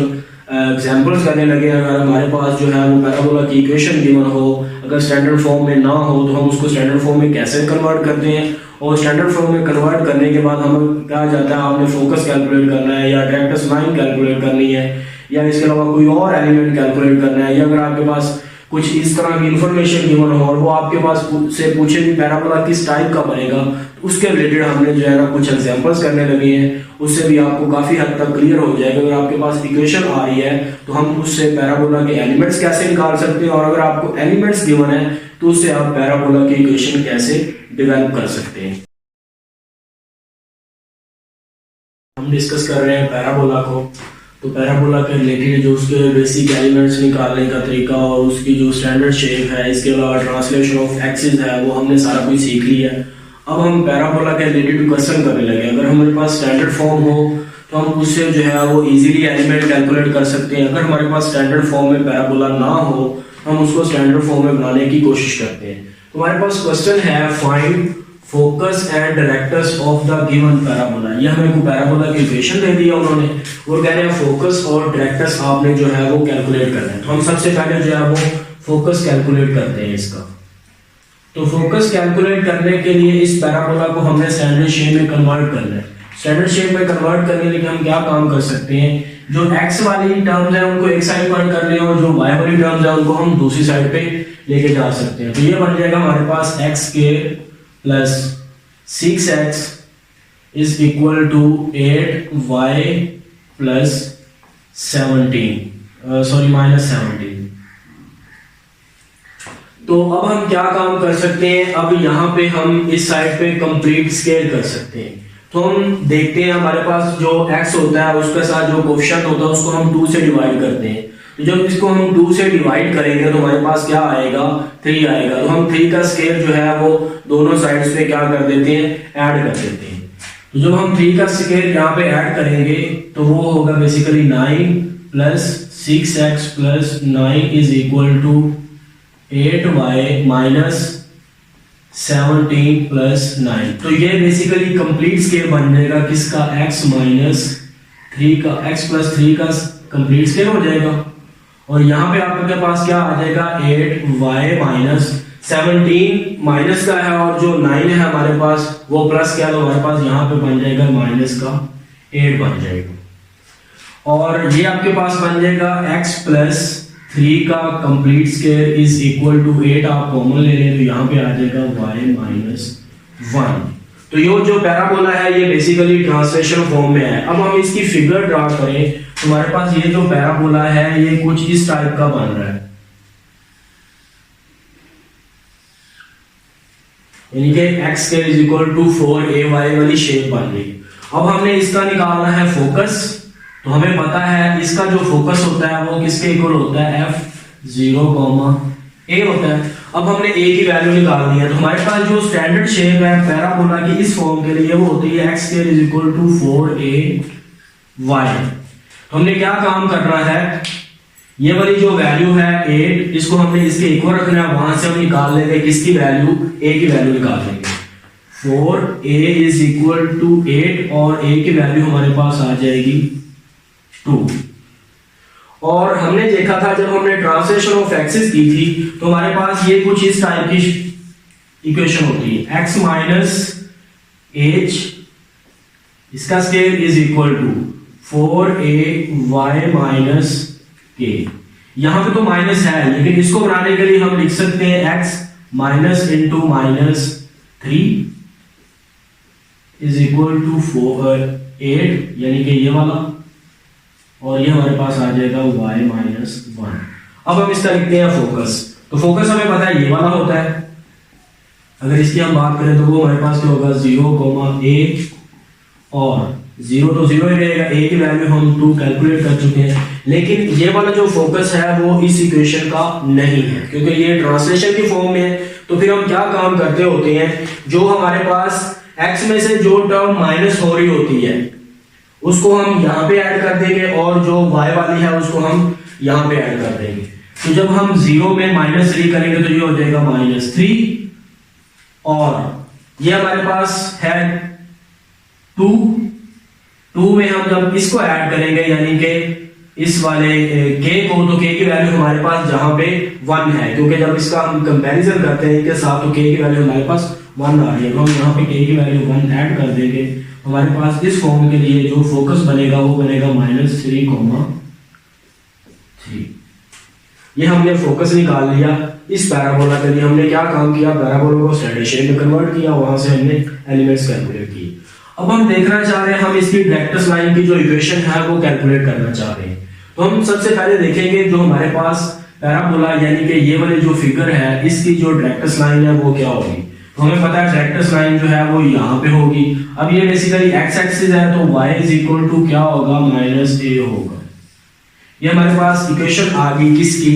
एग्जांपल्स करने लगे। अगर हमारे पास जो है वो पैराबोला की इक्वेशन गिवन हो, अगर स्टैंडर्ड फॉर्म में ना हो तो हम उसको स्टैंडर्ड फॉर्म में कैसे कन्वर्ट करते हैं, और स्टैंडर्ड फॉर्म में कन्वर्ट करने के बाद हमें क्या जाता है, आपने फोकस कैलकुलेट करना है या डायरेक्ट्रिक्स लाइन कैलकुलेट करनी है या इसके अलावा कोई और एलिमेंट कैलकुलेट करना है, या अगर आपके पास कुछ इस तरह की इंफॉर्मेशन गिवन हो और वो आपके पास से पूछे कि पैराबोला किस टाइप का बनेगा, तो उसके रिलेटेड हमने जो है ना कुछ एग्जांपल्स करने लगे हैं। उससे भी आपको काफी हद तक क्लियर हो जाएगा। अगर आपके पास इक्वेशन आ रही है तो हम उससे पैराबोला के एलिमेंट्स कैसे निकाल सकते हैं, और अगर आपको एलिमेंट्स गिवन है तो उससे आप पैराबोला की इक्वेशन कैसे डेवलप कर सकते हैं। हम डिस्कस कर रहे हैं पैराबोला को। तो पैराबोला के रिलेटेड जो उसके बेसिक एलिमेंट्स निकालने का तरीका और उसकी जो स्टैंडर्ड शेप है, इसके अलावा ट्रांसलेशन ऑफ एक्सिस है, वो हमने सारा कुछ सीख लिया। अब हम पैराबोला के रिलेटेड क्वेश्चन करने लगे। अगर हमारे पास स्टैंडर्ड फॉर्म हो तो हम उससे जो है वो इजीली एलिमेंट कैलकुलेट कर सकते हैं। अगर हमारे पास स्टैंडर्ड फॉर्म में पैराबोला ना हो तो हम उसको स्टैंडर्ड फॉर्म में बनाने की कोशिश करते हैं। तो हमारे पास क्वेश्चन है, find focus and directrix of the given parabola. ये हमें को पैराबोला की इक्वेशन दे दिया उन्होंने, वो कह रहे हैं फोकस और डायरेक्ट्रिक्स आपने जो है वो कैलकुलेट करना है। तो हम सबसे पहले जो है वो फोकस कैलकुलेट करते हैं इसका। तो फोकस कैलकुलेट करने के लिए इस पैराबोला को हमने स्टैंडर्ड शेप में कन्वर्ट करना है। स्टैंडर्ड शेप में कन्वर्ट करने के लिए हम क्या काम कर सकते हैं, जो x वाली टर्म्स है उनको एक साइड पर कर लें और जो y वाली टर्म्स है उनको हम दूसरी साइड पे लेके जा सकते हैं। तो ये बन जाएगा हमारे पास x के plus 6x is equal to 8y plus 17 minus 17। तो अब हम क्या काम कर सकते हैं, अब यहाँ पे हम इस साइड पे कंप्लीट स्केल कर सकते हैं। तो हम देखते हैं हमारे पास जो x होता है उसके साथ जो कोएफिशिएंट होता है उसको हम 2 से डिवाइड करते हैं। तो जब इसको हम 2 से डिवाइड करेंगे तो हमारे पास क्या आएगा, 3 आएगा। तो हम 3 का स्केल जो है वो दोनों साइड्स पे क्या कर देते हैं, ऐड कर देते हैं। तो जब हम 3 का स्केल यहाँ पे ऐड करेंगे तो वो होगा basically 9 plus 6x plus 9 is equal to 8y minus 17 plus 9। तो ये बेसिकली कंप्लीट स्केल बन जाएगा किसका, x माइनस 3 का, x प्लस 3 का कंप्लीट स्केल हो जाएगा। और यहाँ पे आपके पास क्या आ जाएगा, 8y माइनस 17 माइनस का है और जो 9 है हमारे पास वो प्लस क्या, तो हमारे पास यहाँ पे बन जाएगा माइनस का 8 बन जाएगा। और ये आपके पास बन जाएगा x प्लस 3 का complete scale is equal to 8। आप कॉमन ले लें तो यहाँ पे आ जाएगा y माइनस 1। तो ये जो पैराबोला है ये बेसिकली ट्रांसलेशन फॉर्म में है। अब हम इसकी फिगर ड्रा करें तो हमारे पास ये जो पैराबोला है ये कुछ इस टाइप का बन रहा है। यानी कि x square is equal to 4ay वाली शेप बन रही है। अब हमने इसका निकालना है फोकस। तो हमें पता है इसका जो फोकस होता है वो किसके इक्वल होता है, f0, a होता है। अब हमने a की वैल्यू निकालनी है। तो हमारे पास जो स्टैंडर्ड शेप है पैराबोला की इस फॉर्म के लिए वो होती है x square is equal to 4ay। तो हमने क्या काम करना है, ये वाली जो वैल्यू है 8, इसको हमने इसके इक्वल रखना है। वहां से हम निकाल लेंगे किसकी वैल्यू, a की वैल्यू निकाल लेंगे। 4a इज इक्वल टू 8 और a की वैल्यू हमारे पास आ जाएगी 2। और हमने देखा था जब हमने ट्रांसलेशन ऑफ एक्सिस की थी तो हमारे पास ये कुछ इस टाइप की इक्वेशन होती है, x माइनस एच इसका square is equal to 4ay minus के। यहां पे तो माइनस है लेकिन इसको बनाने के लिए हम लिख सकते हैं x minus into minus 3 is equal to 8 यानी कि ये वाला, और ये हमारे पास आ जाएगा y माइनस 1। अब हम इसका लिखते हैं फोकस। तो फोकस हमें पता है ये वाला होता है। अगर इसकी हम बात करें तो वो हमारे पास क्या होगा 0, a और 0 तो 0 ही रहेगा। a की वैल्यू हम 2 कैलकुलेट कर चुके हैं, लेकिन ये वाला जो फोकस है वो इस इक्वेशन का नहीं है क्योंकि ये ट्रांसलेशन की फॉर्म में है। तो फिर हम क्या काम करते होते हैं, जो हमारे पास x में से जो टर्म माइनस हो रही होती है उसको हम यहाँ पे ऐड कर देंगे और जो y वाली है उसको हम यहाँ पे ऐड कर देंगे। तो जब हम 0 में -3 करेंगे तो ये हो जाएगा -3 और ये हमारे पास है 2 में हम जब इसको ऐड करेंगे यानी कि इस वाले k को, तो k की वैल्यू हमारे पास जहां पे 1 है क्योंकि जब इसका हम कंपैरिजन करते हैं इनके साथ तो k की वैल्यू हमारे पास 1 आ रही है। तो हम यहाँ पे k की वैल्यू 1 ऐड कर देंगे। हमारे पास इस फॉर्म के लिए जो फोकस बनेगा वो बनेगा -3, 3। ये हमने फोकस निकाल लिया। इस पैराबोला के लिए हमने क्या काम किया, पैराबोला को स्टैंडर्ड शेप में कन्वर्ट किया, वहां से हमने एलिमेंट्स कैलकुलेट किए। अब हम देखना चाह रहे हैं, हम इसकी डायरेक्ट्रिक्स लाइन की जो इक्वेशन है वो कैलकुलेट करना चाह रहे हैं। तो हम सबसे पहले देखेंगे जो हमारे पास पैराबोला यानी कि ये वाली जो फिगर है इसकी जो डायरेक्ट्रिक्स लाइन है वो क्या होगी। तो हमें पता है डायरेक्ट्रिक्स लाइन जो है वो यहाँ पे होगी। अब ये बेसिकली x एक्सिस है तो y इज इक्वल टू क्या होगा, -a होगा। ये हमारे पास इक्वेशन आ गई किसकी,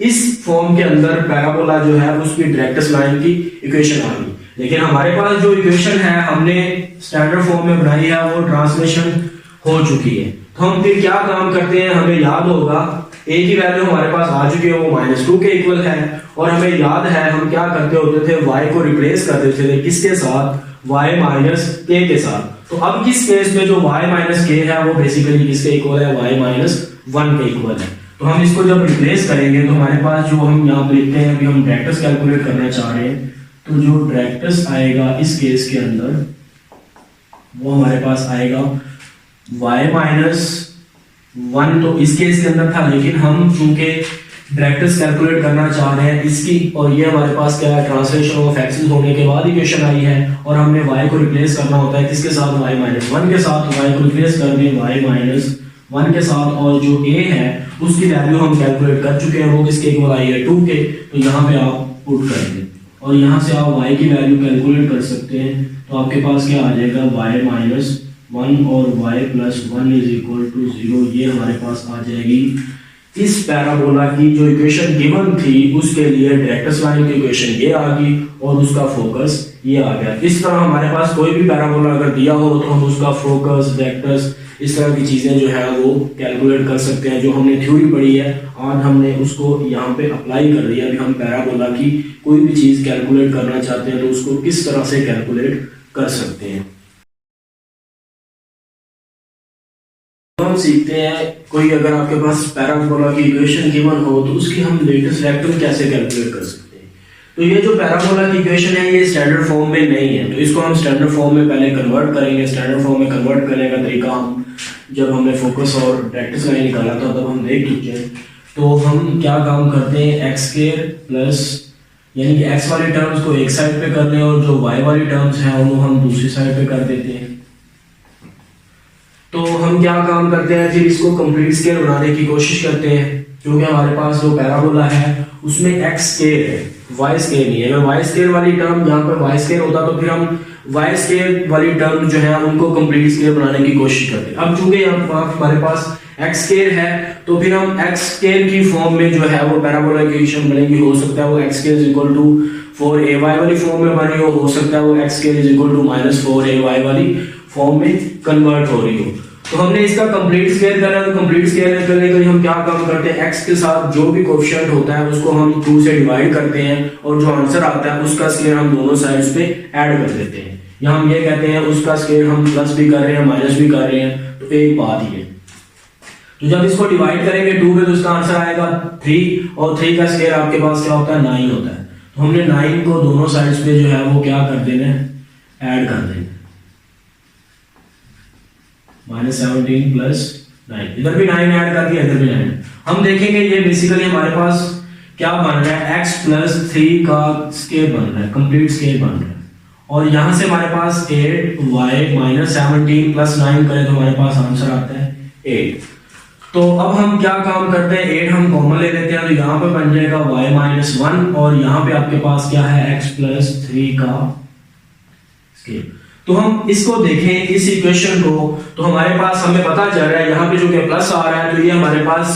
इस फॉर्म के अंदर पैराबोला जो है उसकी डायरेक्ट्रिक्स लाइन की इक्वेशन आ गई। लेकिन हमारे पास जो इक्वेशन है हमने स्टैंडर्ड फॉर्म में बनाई है वो ट्रांसलेशन हो चुकी है। तो हम फिर क्या काम करते हैं, हमें याद होगा a की वैल्यू हमारे पास आ चुकी है वो -2 के इक्वल है, और हमें याद है हम क्या करते होते थे, y को रिप्लेस कर देते थे किसके साथ, y माइनस k के साथ। तो अब किस केस में जो y माइनस k है वो बेसिकली किसके इक्वल है, y माइनस 1 के इक्वल है। तो हम इसको जब रिप्लेस करेंगे तो हमारे पास जो हम यहाँ पे लिखते हैं, अभी हम डायरेक्ट्रिक्स कैलकुलेट करना चाह रहे हैं, तो जो डायरेक्ट्रिक्स आएगा इस केस के अंदर वो हमारे पास आएगा y माइनस 1। तो इस केस के अंदर था, लेकिन हम चूंकि डायरेक्ट्रिक्स कैलकुलेट करना चाह रहे हैं इसकी, और ये हमारे पास क्या है, ट्रांसलेशन ऑफ एक्सिस होने के बाद इक्वेशन आई है, और हमने y को रिप्लेस करना होता है किसके साथ, y माइनस 1 के साथ। y को रिप्लेस कर दें y माइनस 1 के साथ, और जो a है उसकी वैल्यू हम कैलकुलेट कर चुके हैं, वो किसके इक्वल आई है, 2 के। तो यहाँ पे आप पुट कर दें और यहाँ से आप y की वैल्यू कैलकुलेट कर सकते हैं। तो आपके पास क्या आ जाएगा, y माइनस 1 और y plus 1 is equal to 0। ये हमारे पास आ जाएगी इस पैराबोला की जो इक्वेशन गिवन थी उसके लिए डायरेक्ट्रिक्स लाइन की इक्वेशन ये आ गई और उसका फोकस ये आ गया। इस तरह हमारे पास कोई भी पैराबोला अगर दिया हो तो हम उसका फोकस, डायरेक्ट्रिक्स, इस तरह की चीजें जो है वो कैलकुलेट कर सकते हैं। जो हमने थ्योरी पढ़ी है आज हमने उसको यहाँ पे अप्लाई कर दिया। अभी हम पैराबोला की कोई भी चीज कैलकुलेट करना चाहते हैं तो उसको किस तरह से कैलकुलेट कर सकते हैं। हम सीखते हैं, कोई अगर आपके पास पैराबोला की इक्वेशन गिवन हो तो उसकी हम लेटेस्ट रेक्टम कैसे कैलकुलेट कर सकते हैं। तो ये जो पैराबोला की इक्वेशन है ये स्टैंडर्ड फॉर्म में नहीं है, तो इसको हम स्टैंडर्ड फॉर्म में पहले कन्वर्ट करेंगे। स्टैंडर्ड फॉर्म में कन्वर्ट करने का तरीका हम जब हमने फोकस और डायरेक्ट्रिक्स लाइन निकाला था तब हम देख चुके हैं। तो हम क्या काम करते हैं, एक्स स्क्वायर प्लस यानी कि एक्स वाली टर्म्स को एक साइड पे कर लें और जो वाई वाली टर्म्स हैं उनको हम दूसरी साइड पे कर देते हैं। तो हम क्या काम करते हैं, फिर इसको कंप्लीट स्केयर बनाने की कोशिश करते हैं। जो कि हमारे पास जो पैराबोला है उसमें एक्स स्केयर है, वाई स्केयर नहीं है। अगर वाई स्केयर वाली टर्म यहाँ पर वाई स्केयर होता तो फिर हम वाई स्केयर वाली टर्म जो है उनको कंप्लीट स्केयर बनाने की कोशिश करते। अब चूंकि हमारे पास एक्स स्केयर है तो फिर हम एक्स स्केयर की फॉर्म में जो है वो पैराबोला की इक्वेशन बनेगी। हो सकता है वो x square is equal to 4ay वाली फॉर्म में बनी हो सकता है वो x square is equal to -4ay वाली फॉर्म में कन्वर्ट हो रही हो। तो हमने इसका कंप्लीट स्केयर करना है, तो कंप्लीट स्केयर करने के लिए हम क्या काम करते हैं, x के साथ जो भी कोएफिशिएंट होता है उसको हम 2 से डिवाइड करते हैं और जो आंसर आता है उसका स्केयर हम दोनों साइड्स पे ऐड कर देते हैं। या हम ये कहते हैं उसका स्केयर हम प्लस भी कर रहे हैं माइनस भी कर रहे हैं, तो एक बात ही है। तो जब इसको डिवाइड करेंगे 2 में तो उसका आंसर आएगा 3 और 3 का स्केयर आपके पास क्या होता है 9 होता है। तो हमने 9 को दोनों साइड्स पे जो है वो क्या कर देना है, ऐड कर देना, -17 प्लस 9, इधर भी 9 ऐड कर दिया, इधर भी 9। हम देखेंगे ये बेसिकली हमारे पास क्या बन रहा है, x प्लस 3 का स्केयर बन रहा है, कंप्लीट स्केयर बन रहा है। और यहां से हमारे पास 8y -17 प्लस 9 करें तो हमारे पास आंसर आता है 8। तो अब हम क्या काम करते हैं, 8 हम कॉमन ले लेते हैं, तो यहाँ पे बन जाएगा y -1 और यहाँ पे आपके पास क्या है x प्लस 3 का स्केयर। तो हम इसको देखें इस इक्वेशन को, तो हमारे पास हमें पता चल रहा है यहाँ पे जो कि प्लस आ रहा है तो ये हमारे पास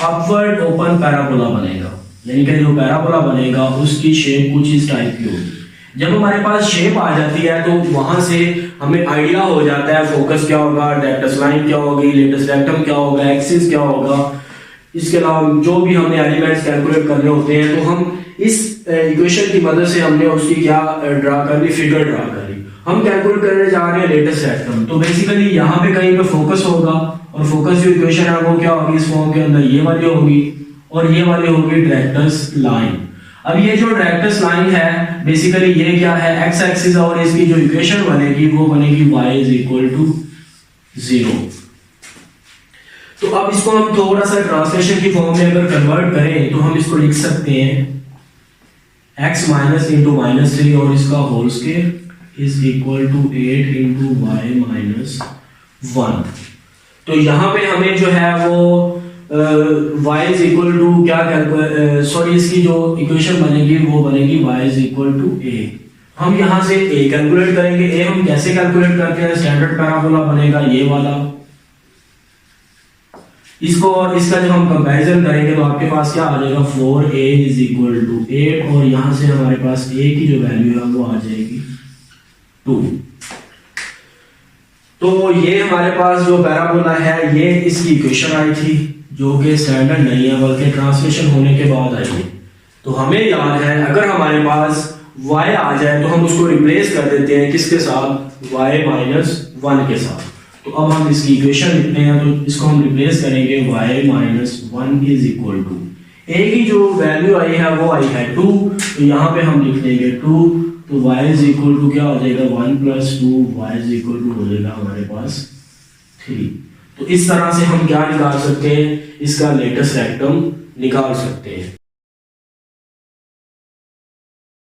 अपवर्ड ओपन पैराबोला बनेगा, यानी कि जो पैराबोला बनेगा उसकी शेप कुछ इस टाइप की होगी। जब हमारे पास शेप आ जाती है तो वहां से हमें आइडिया हो जाता है फोकस क्या होगा, डायरेक्ट्रिक्स लाइन क्या होगी, लेटस रेक्टम क्या होगा, एक्सिस क्या होगा। इसके अलावा जो भी हमने एलिमेंट्स कैलकुलेट करने होते हैं तो हम इस इक्वेशन की मदद से हमने उसकी क्या ड्रा कर ली, फिगर ड्रा कर ली। हम कैलकुलेट करने जा रहे हैं लेटेस्ट रेक्टम, तो बेसिकली यहाँ पे कहीं पे फोकस होगा और फोकस जो इक्वेशन है वो क्या होगी, इस फॉर्म के अंदर ये वाली होगी और ये वाली होगी डायरेक्ट्रिक्स लाइन। अब ये जो डायरेक्ट्रिक्स लाइन है बेसिकली ये क्या है, एक्स एक्सिस, और इसकी जो इक्वेशन बनेगी वो बनेगी y = 0। तो अब इसको हम थोड़ा सा ट्रांसलेशन की फॉर्म में अगर कन्वर्ट करें तो हम इसको लिख सकते हैं x - into -3 और इसका whole square is equal to 8 into y - 1। तो यहाँ पे हमें जो है वो y इज इक्वल टू क्या सॉरी इसकी जो इक्वेशन बनेगी वो बनेगी y is equal to a। हम यहाँ से a कैलकुलेट करेंगे। a हम कैसे कैलकुलेट करते हैं, स्टैंडर्ड पैराबोला बनेगा ये वाला, इसको और इसका जब हम कंपैरिजन करेंगे तो आपके पास क्या आ जाएगा, 4a इज इक्वल टू 8 और यहाँ से हमारे पास a की जो वैल्यू है वो आ जाएगी 2। तो ये हमारे पास जो पैराबोला है ये इसकी इक्वेशन आई थी जो कि स्टैंडर्ड नहीं है बल्कि ट्रांसलेशन होने के बाद आई है। तो हमें याद है अगर हमारे पास y आ जाए तो हम उसको रिप्लेस कर देते हैं किसके साथ, y - 1 के साथ। तो अब हम इसकी इक्वेशन लिखते हैं तो इसको हम रिप्लेस करेंगे y - 1 is equal to a की जो वैल्यू आई है वो आई है 2, तो यहाँ पे हम लिख देंगे 2, तो y इज इक्वल टू क्या हो जाएगा 1 + 2, y इज इक्वल टू हो जाएगा हमारे पास 3। तो इस तरह से हम क्या निकाल सकते हैं, इसका लेटेस्ट रेक्टम निकाल सकते हैं।